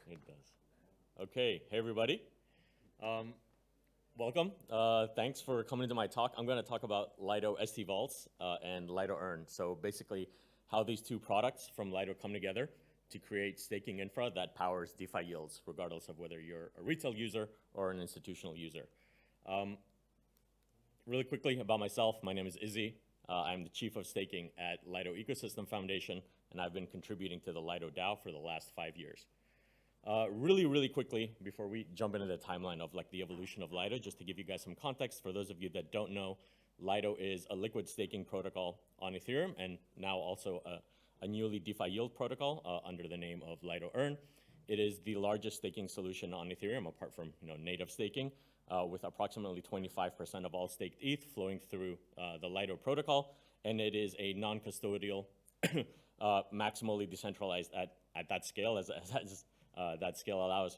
It does. Okay, hey everybody. Welcome. Thanks for coming to my talk. I'm going to talk about Lido stVaults and Lido Earn. So basically, how these two products from Lido come together to create staking infra that powers DeFi yields, regardless of whether you're a retail user or an institutional user. Really quickly about myself, my name is Izzy. I'm the Chief of Staking at Lido Ecosystem Foundation, and I've been contributing to the Lido DAO for the last 5 years. Really quickly, before we jump into the timeline of like the evolution of Lido, just to give you guys some context, for those of you that don't know, Lido is a liquid staking protocol on Ethereum, and now also a newly DeFi yield protocol under the name of Lido Earn. It is the largest staking solution on Ethereum, apart from native staking, with approximately 25% of all staked ETH flowing through the Lido protocol, and it is a non-custodial, maximally decentralized at that scale as that scale allows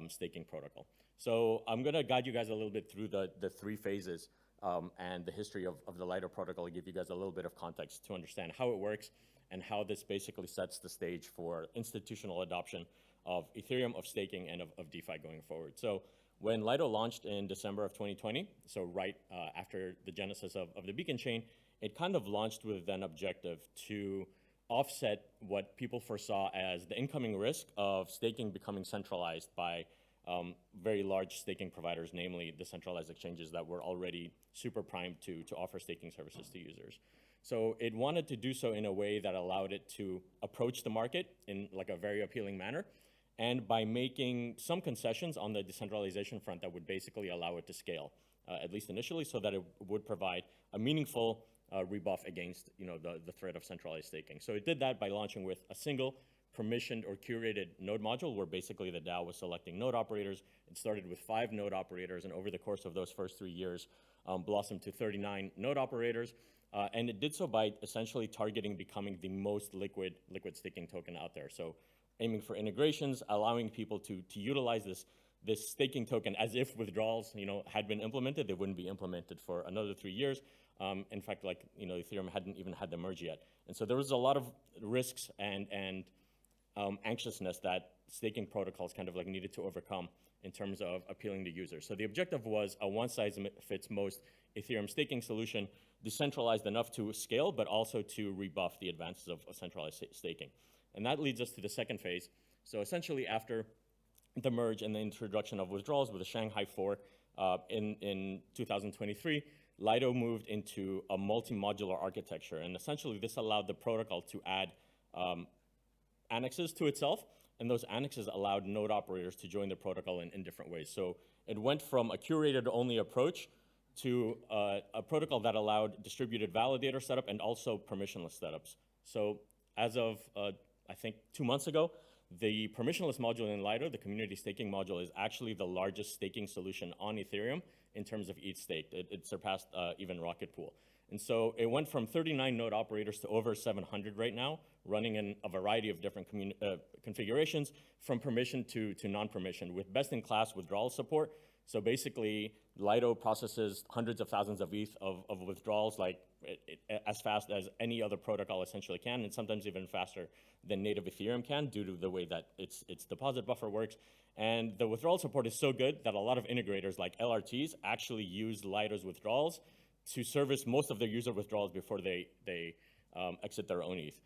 staking protocol. So I'm going to guide you guys a little bit through the three phases and the history of the Lido protocol, to give you guys a little bit of context to understand how it works and how this basically sets the stage for institutional adoption of Ethereum, of staking, and of DeFi going forward. So when Lido launched in December of 2020, so right after the genesis of the Beacon chain, it kind of launched with an objective to offset what people foresaw as the incoming risk of staking becoming centralized by very large staking providers, namely the centralized exchanges that were already super primed to offer staking services to users. So it wanted to do so in a way that allowed it to approach the market in like a very appealing manner, and by making some concessions on the decentralization front that would basically allow it to scale, at least initially, so that it would provide a meaningful rebuff against the threat of centralized staking. So it did that by launching with a single permissioned or curated node module, where basically the DAO was selecting node operators. It started with 5 node operators, and over the course of those first 3 years, blossomed to 39 node operators. And it did so by essentially targeting becoming the most liquid staking token out there. So aiming for integrations, allowing people to utilize this staking token as if withdrawals had been implemented. They wouldn't be implemented for another 3 years. In fact, Ethereum hadn't even had the merge yet. And so there was a lot of risks and anxiousness that staking protocols kind of like needed to overcome in terms of appealing to users. So the objective was a one-size-fits-most Ethereum staking solution, decentralized enough to scale, but also to rebuff the advances of centralized staking. And that leads us to the second phase. So essentially after the merge and the introduction of withdrawals with the Shanghai fork in 2023, Lido moved into a multi-modular architecture, and essentially this allowed the protocol to add annexes to itself, and those annexes allowed node operators to join the protocol in different ways. So it went from a curated-only approach to a protocol that allowed distributed validator setup and also permissionless setups. So as of, I think, 2 months ago, the permissionless module in Lido, the community staking module, is actually the largest staking solution on Ethereum in terms of ETH staked. It surpassed even Rocket Pool. And so it went from 39 node operators to over 700 right now, running in a variety of different configurations, from permission to non-permission, with best-in-class withdrawal support. So basically, Lido processes hundreds of thousands of ETH of withdrawals as fast as any other protocol essentially can, and sometimes even faster than native Ethereum can, due to the way that its deposit buffer works. And the withdrawal support is so good that a lot of integrators like LRTs actually use Lido's withdrawals to service most of their user withdrawals before they exit their own ETH.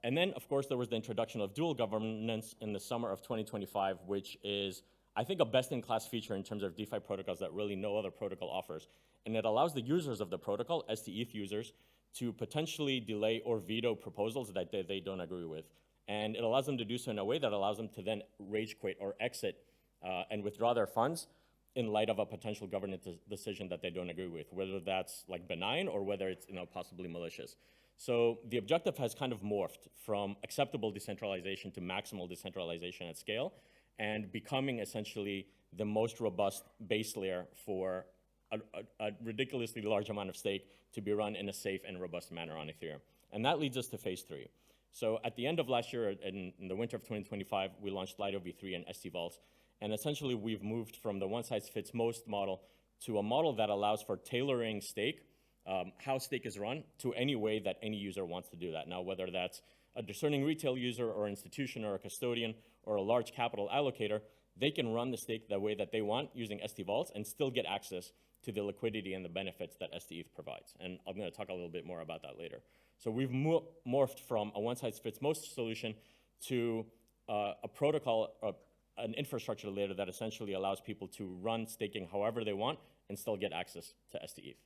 And then, of course, there was the introduction of dual governance in the summer of 2025, which is, I think, a best-in-class feature in terms of DeFi protocols that really no other protocol offers. And it allows the users of the protocol, stETH users, to potentially delay or veto proposals that they don't agree with. And it allows them to do so in a way that allows them to then rage quit or exit and withdraw their funds in light of a potential governance decision that they don't agree with, whether that's like benign or whether it's possibly malicious. So the objective has kind of morphed from acceptable decentralization to maximal decentralization at scale, and becoming essentially the most robust base layer for a ridiculously large amount of stake to be run in a safe and robust manner on Ethereum. And that leads us to phase 3. So at the end of last year, in the winter of 2025, we launched Lido V3 and stVaults. And essentially, we've moved from the one-size-fits-most model to a model that allows for tailoring stake, how stake is run, to any way that any user wants to do that. Now, whether that's a discerning retail user or institution or a custodian or a large capital allocator, they can run the stake the way that they want using stVaults and still get access to the liquidity and the benefits that stETH provides. And I'm going to talk a little bit more about that later. So we've morphed from a one-size-fits-most solution to a protocol, an infrastructure layer that essentially allows people to run staking however they want and still get access to stETH.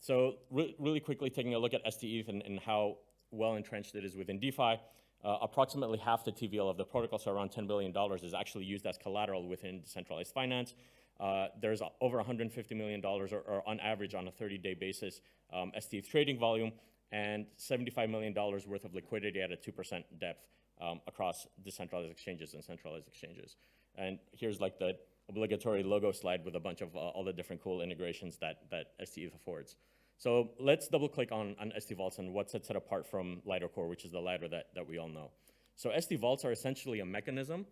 So really quickly taking a look at stETH and how well entrenched it is within DeFi, approximately half the TVL of the protocol, so around $10 billion, is actually used as collateral within decentralized finance. There's over $150 million, or on average on a 30-day basis, stETH trading volume, and $75 million worth of liquidity at a 2% depth across decentralized exchanges and centralized exchanges. And here's like the obligatory logo slide with a bunch of all the different cool integrations that stETH affords. So let's double click on stVaults and what sets it apart from Lido Core, which is the Lido that we all know. So stVaults are essentially a mechanism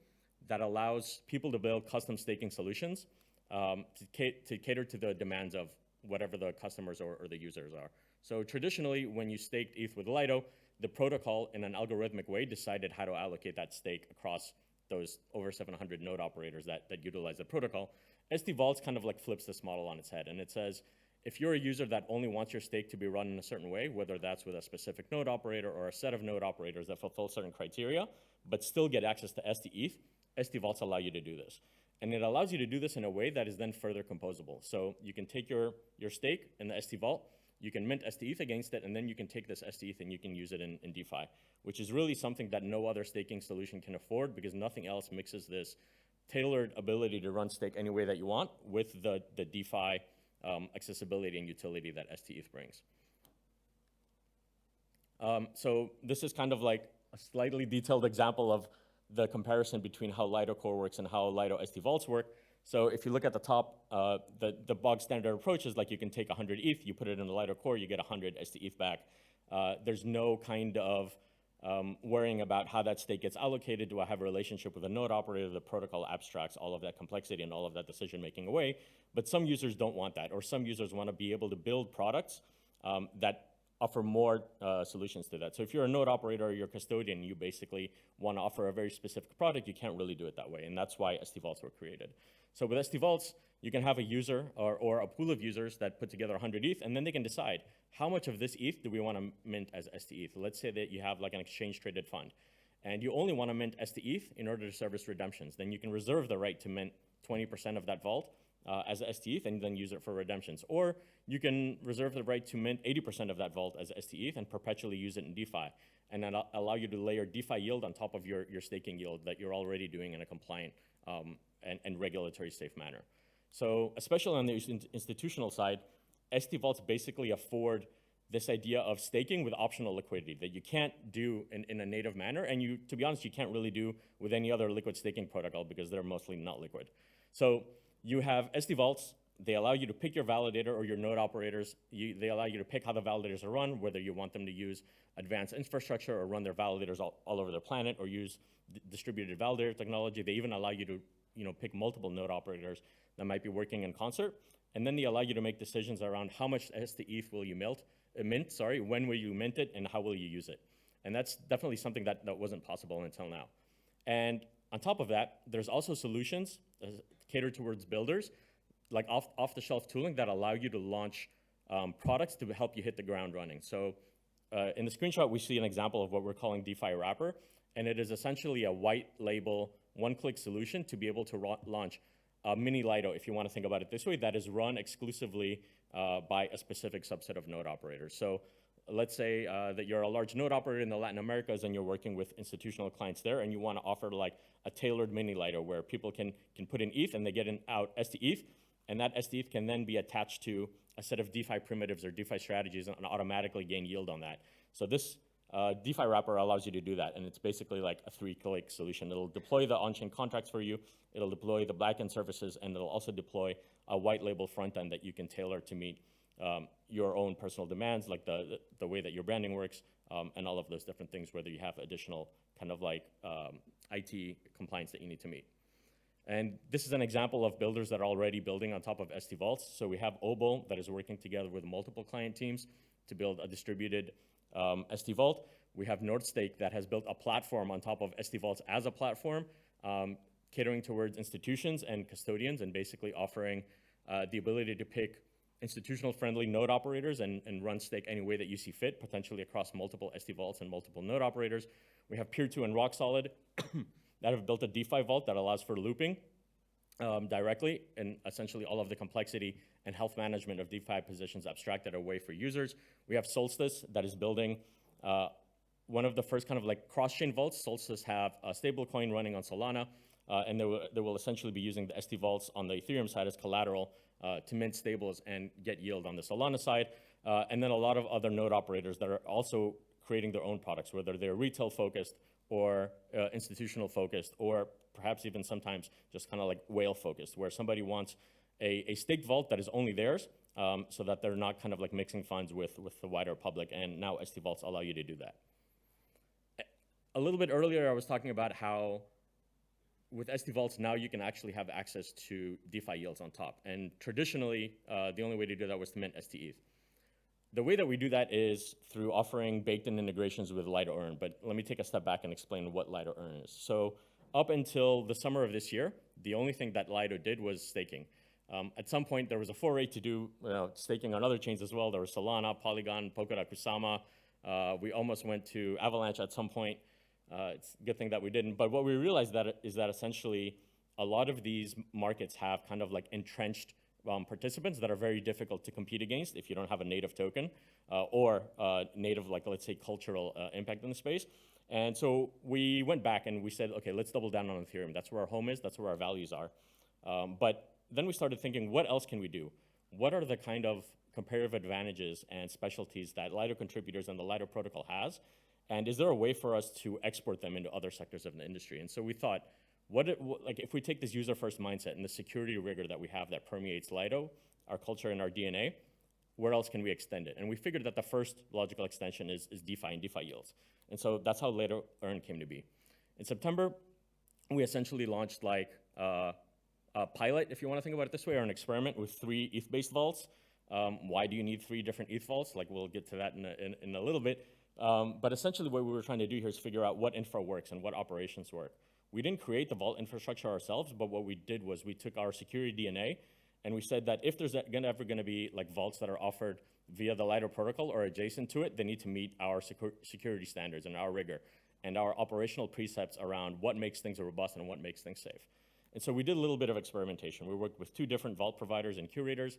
that allows people to build custom staking solutions to cater to the demands of whatever the customers or the users are. So traditionally, when you staked ETH with Lido, the protocol in an algorithmic way decided how to allocate that stake across those over 700 node operators that utilize the protocol. stVaults kind of like flips this model on its head, and it says, if you're a user that only wants your stake to be run in a certain way, whether that's with a specific node operator or a set of node operators that fulfill certain criteria, but still get access to stETH, stVaults allow you to do this. And it allows you to do this in a way that is then further composable. So you can take your stake in the stVault, you can mint stETH against it, and then you can take this stETH and you can use it in DeFi, which is really something that no other staking solution can afford, because nothing else mixes this tailored ability to run stake any way that you want with the DeFi accessibility and utility that stETH brings. So this is kind of like a slightly detailed example of the comparison between how Lido Core works and how Lido stVaults work. So if you look at the top, the bog standard approach is like you can take 100 ETH, you put it in the Lido Core, you get 100 stETH back. There's no kind of worrying about how that stake gets allocated. Do I have a relationship with a node operator? The protocol abstracts all of that complexity and all of that decision-making away. But some users don't want that, or some users want to be able to build products that offer more solutions to that. So if you're a node operator or you're a custodian, you basically want to offer a very specific product, you can't really do it that way, and that's why stVaults were created. So with stVaults, you can have a user or a pool of users that put together 100 ETH, and then they can decide how much of this ETH do we want to mint as stETH. Let's say that you have like an exchange-traded fund, and you only want to mint stETH in order to service redemptions. Then you can reserve the right to mint 20% of that vault as stETH and then use it for redemptions. Or you can reserve the right to mint 80% of that vault as stETH and perpetually use it in DeFi, and then allow you to layer DeFi yield on top of your staking yield that you're already doing in a compliant and regulatory safe manner. So especially on the institutional side, stVaults basically afford this idea of staking with optional liquidity that you can't do in a native manner, and you, to be honest, you can't really do with any other liquid staking protocol because they're mostly not liquid. So you have stVaults, they allow you to pick your validator or your node operators. They allow you to pick how the validators are run, whether you want them to use advanced infrastructure or run their validators all over the planet or use distributed validator technology. They even allow you to pick multiple node operators that might be working in concert. And then they allow you to make decisions around how much stETH will you mint, when will you mint it, and how will you use it. And that's definitely something that wasn't possible until now. And on top of that, there's also solutions catered towards builders, like off-the-shelf tooling that allow you to launch products to help you hit the ground running. So in the screenshot, we see an example of what we're calling DeFi Wrapper, and it is essentially a white label, one-click solution to be able to launch a mini Lido, if you want to think about it this way, that is run exclusively by a specific subset of node operators. So let's say that you're a large node operator in the Latin Americas and you're working with institutional clients there, and you want to offer like a tailored mini Lido where people can put in ETH and they get out stETH, and that stETH can then be attached to a set of DeFi primitives or DeFi strategies and automatically gain yield on that. So this DeFi wrapper allows you to do that, and it's basically like a 3-click solution. It'll deploy the on-chain contracts for you, it'll deploy the backend services, and it'll also deploy a white label front end that you can tailor to meet your own personal demands, like the way that your branding works, and all of those different things, whether you have additional kind of like IT compliance that you need to meet. And this is an example of builders that are already building on top of stVaults. So we have Obo that is working together with multiple client teams to build a distributed stVault. We have NorthStake that has built a platform on top of stVaults as a platform, catering towards institutions and custodians, and basically offering the ability to pick institutional-friendly node operators and run stake any way that you see fit, potentially across multiple stVaults and multiple node operators. We have Peer2 and Rocksolid that have built a DeFi vault that allows for looping directly, and essentially all of the complexity and health management of DeFi positions abstracted away for users. We have Solstice that is building one of the first kind of like cross-chain vaults. Solstice have a stablecoin running on Solana, and they will essentially be using the stVaults on the Ethereum side as collateral to mint stables and get yield on the Solana side. And then a lot of other node operators that are also creating their own products, whether they're retail focused or institutional focused, or perhaps even sometimes just kind of like whale focused, where somebody wants a staked vault that is only theirs, so that they're not kind of like mixing funds with the wider public, and now stVaults allow you to do that. A little bit earlier, I was talking about how with stVaults, now you can actually have access to DeFi yields on top. And traditionally, the only way to do that was to mint stETH. The way that we do that is through offering baked-in integrations with Lido Earn. But let me take a step back and explain what Lido Earn is. So up until the summer of this year, the only thing that Lido did was staking. At some point, there was a foray to do staking on other chains as well. There was Solana, Polygon, Polkadot, Kusama. We almost went to Avalanche at some point. It's a good thing that we didn't. But what we realized is that essentially a lot of these markets have kind of like entrenched participants that are very difficult to compete against if you don't have a native token or native, like let's say, cultural impact in the space. And so we went back and we said, okay, let's double down on Ethereum. That's where our home is. That's where our values are. But then we started thinking, what else can we do? What are the kind of comparative advantages and specialties that Lido contributors and the Lido protocol has? And is there a way for us to export them into other sectors of the industry? And so we thought, like if we take this user-first mindset and the security rigor that we have that permeates Lido, our culture and our DNA, where else can we extend it? And we figured that the first logical extension is DeFi and DeFi yields. And so that's how Lido Earn came to be. In September, we essentially launched like a pilot, if you want to think about it this way, or an experiment with 3 ETH-based vaults. Why do you need 3 different ETH vaults? Like we'll get to that in a little bit. But essentially what we were trying to do here is figure out what infra works and what operations work. We didn't create the vault infrastructure ourselves, but what we did was we took our security DNA and we said that if there's ever going to be like vaults that are offered via the Lido protocol or adjacent to it, they need to meet our security standards and our rigor and our operational precepts around what makes things robust and what makes things safe. And so we did a little bit of experimentation. We worked with 2 different vault providers and curators,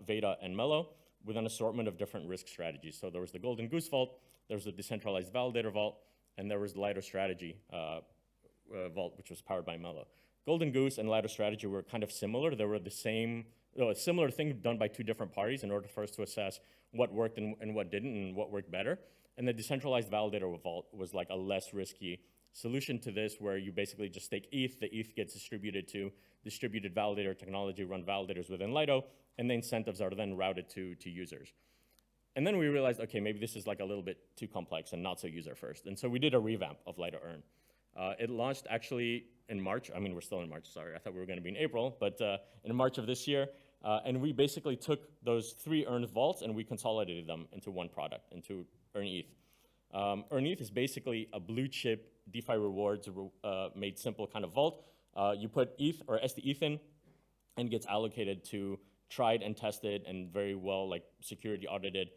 Veda and Mello, with an assortment of different risk strategies. So there was the Golden Goose Vault, there was the Decentralized Validator Vault, and there was the Lido Strategy Vault, which was powered by Mello. Golden Goose and Lido Strategy were kind of similar. They were the same, a similar thing done by 2 different parties in order for us to assess what worked and what didn't and what worked better. And the Decentralized Validator Vault was like a less risky solution to this, where you basically just stake ETH, the ETH gets distributed to distributed validator technology, run validators within Lido, and the incentives are then routed to users. And then we realized, okay, maybe this is like a little bit too complex and not so user first. And so we did a revamp of Lido Earn. It launched actually in March. I mean, we're still in March, sorry. I thought we were gonna be in April, but in March of this year. And we basically took those 3 Earn vaults and we consolidated them into one product, into Earn ETH. Earn ETH is basically a blue chip DeFi rewards made simple kind of vault. You put ETH or stETH in and gets allocated to tried and tested and very well like security audited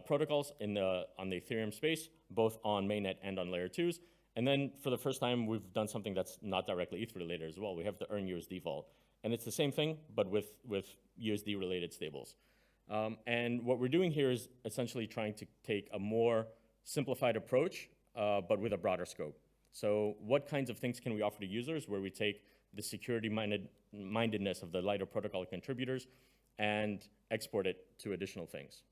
protocols on the Ethereum space, both on mainnet and on layer 2s. And then for the first time, we've done something that's not directly ETH related as well. We have the Earn USD vault. And it's the same thing, but with USD related stables. And what we're doing here is essentially trying to take a more simplified approach, but with a broader scope. So what kinds of things can we offer to users where we take the security mindedness of the Lido protocol contributors and export it to additional things?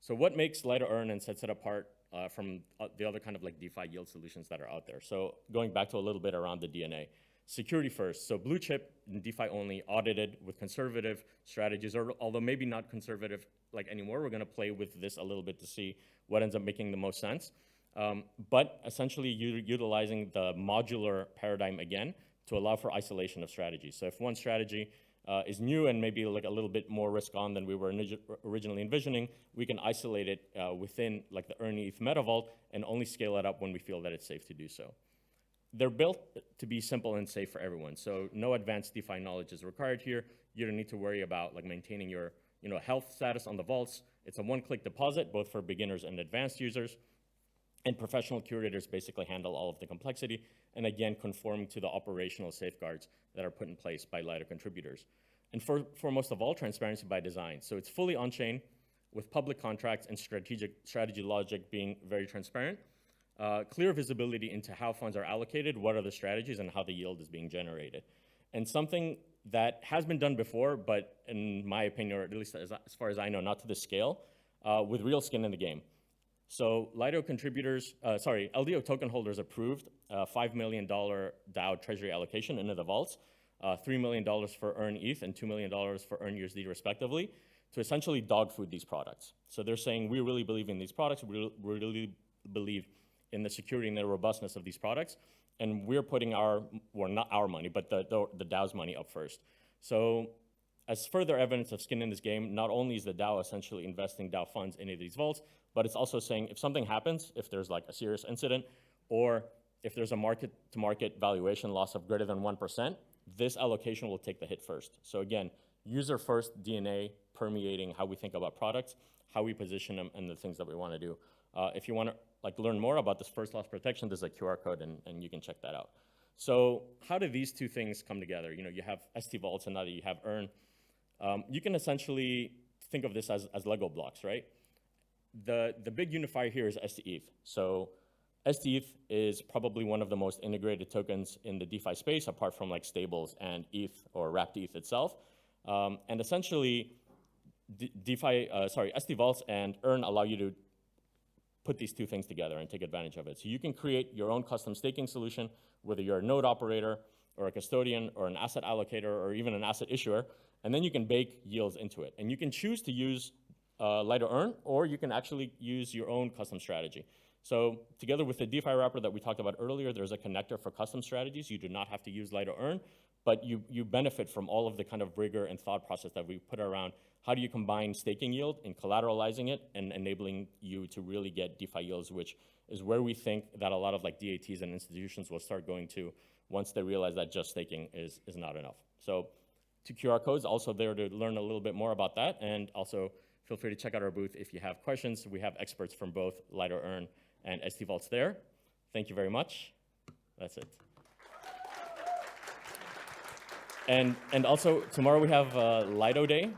So what makes Lido Earn and sets it apart from the other kind of like DeFi yield solutions that are out there? So going back to a little bit around the DNA. Security first, so blue chip and DeFi only, audited with conservative strategies, or although maybe not conservative like anymore, we're gonna play with this a little bit to see what ends up making the most sense. But essentially utilizing the modular paradigm again to allow for isolation of strategies. So if one strategy is new and maybe like a little bit more risk on than we were originally envisioning, we can isolate it within like the Earn ETH meta vault and only scale it up when we feel that it's safe to do so. They're built to be simple and safe for everyone. So no advanced DeFi knowledge is required here. You don't need to worry about like maintaining your health status on the vaults. It's a one-click deposit, both for beginners and advanced users. And professional curators basically handle all of the complexity, and again, conforming to the operational safeguards that are put in place by Lido contributors. And foremost of all, transparency by design. So it's fully on-chain with public contracts and strategy logic being very transparent. Clear visibility into how funds are allocated, what are the strategies, and how the yield is being generated. And something that has been done before, but in my opinion, or at least as far as I know, not to this scale, with real skin in the game. So Lido contributors, LDO token holders approved $5 million DAO treasury allocation into the vaults, $3 million for Earn ETH and $2 million for Earn USD respectively, to essentially dog food these products. So they're saying we really believe in these products, we really believe in the security and the robustness of these products, and we're putting not our money, but the DAO's money up first. So as further evidence of skin in this game, not only is the DAO essentially investing DAO funds into these vaults, but it's also saying if something happens, if there's like a serious incident, or if there's a market-to-market valuation loss of greater than 1%, this allocation will take the hit first. So again, user-first DNA permeating how we think about products, how we position them, and the things that we want to do. If you want to learn more about this first loss protection, there's a QR code, and you can check that out. So how do these two things come together? You have stVaults, and now that you have Earn, you can essentially think of this as Lego blocks, right? The big unifier here is stETH. So stETH is probably one of the most integrated tokens in the DeFi space, apart from like stables and ETH or wrapped ETH itself. And essentially, stVaults and Earn allow you to put these two things together and take advantage of it. So you can create your own custom staking solution, whether you're a node operator or a custodian or an asset allocator or even an asset issuer, and then you can bake yields into it. And you can choose to use Lido Earn, or you can actually use your own custom strategy. So together with the DeFi wrapper that we talked about earlier, there's a connector for custom strategies. You do not have to use Lido Earn, but you benefit from all of the kind of rigor and thought process that we put around how do you combine staking yield and collateralizing it and enabling you to really get DeFi yields, which is where we think that a lot of like DATs and institutions will start going to once they realize that just staking is not enough. So 2 QR codes also there to learn a little bit more about that, and also feel free to check out our booth if you have questions. We have experts from both Lido Earn and stVaults there. Thank you very much. That's it. And also, tomorrow we have Lido Day.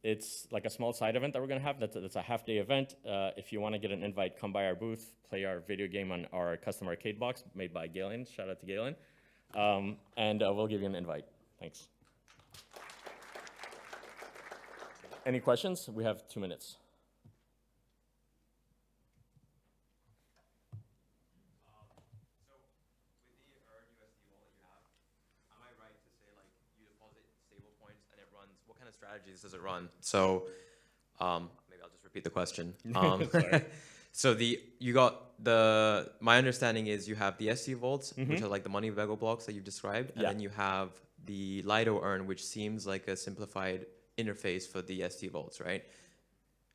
It's like a small side event that we're going to have. That's a half-day event. If you want to get an invite, come by our booth, play our video game on our custom arcade box made by Galen. Shout out to Galen. And we'll give you an invite. Thanks. Any questions? We have 2 minutes. What kind of strategies does it run? So maybe I'll just repeat the question. So my understanding is you have the stVaults, which are like the money Vego blocks that you've described, and then you have the Lido Earn, which seems like a simplified interface for the stVaults, right?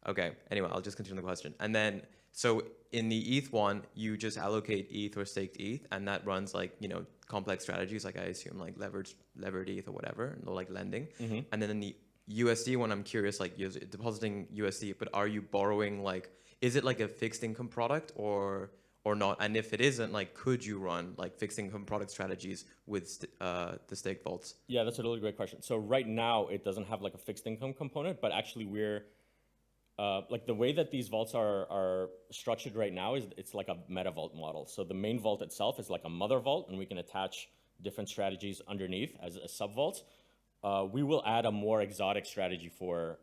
Okay, anyway, I'll just continue the question. And then, so in the ETH one, you just allocate ETH or staked ETH, and that runs like, complex strategies, like I assume like levered ETH or whatever, or like lending. And then in the USD one, I'm curious, like you're depositing USD, but are you borrowing is it like a fixed income product or not? And if it isn't, like, could you run like fixed income product strategies with the stVaults? Yeah, that's a really great question. So right now it doesn't have like a fixed income component, but actually we're like the way that these vaults are structured right now is it's like a meta vault model. So the main vault itself is like a mother vault, and we can attach different strategies underneath as sub vaults. We will add a more exotic strategy for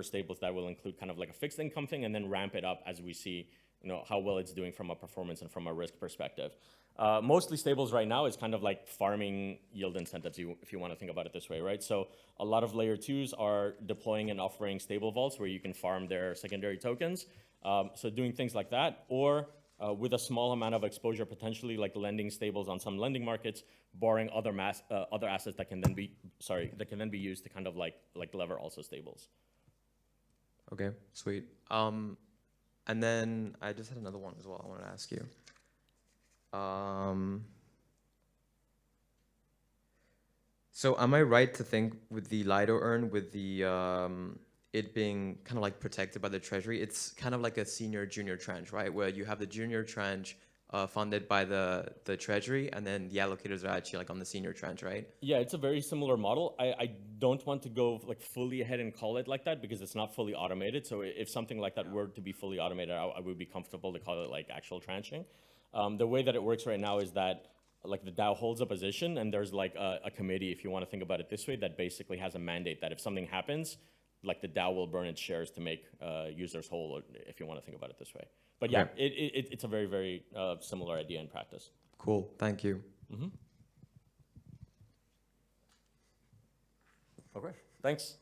stables that will include kind of like a fixed income thing, and then ramp it up as we see how well it's doing from a performance and from a risk perspective. Mostly stables right now is kind of like farming yield incentives, if you want to think about it this way, right? So a lot of layer 2s are deploying and offering stable vaults where you can farm their secondary tokens. So doing things like that, or with a small amount of exposure, potentially like lending stables on some lending markets, borrowing other assets that can then be used to kind of like lever also stables. Okay, sweet. And then I just had another one as well I wanted to ask you. So am I right to think with the Lido Earn, with the it being kind of like protected by the treasury, it's kind of like a senior junior tranche, right? Where you have the junior tranche funded by the treasury, and then the allocators are actually like on the senior tranche, right? Yeah, it's a very similar model. I don't want to go like fully ahead and call it like that because it's not fully automated. So if something like that were to be fully automated, I would be comfortable to call it like actual tranching. The way that it works right now is that like the DAO holds a position, and there's like a committee, if you want to think about it this way, that basically has a mandate that if something happens, like the DAO will burn its shares to make users whole, if you want to think about it this way. But yeah, Okay. it's a very, very similar idea in practice. Cool, thank you. Okay, thanks.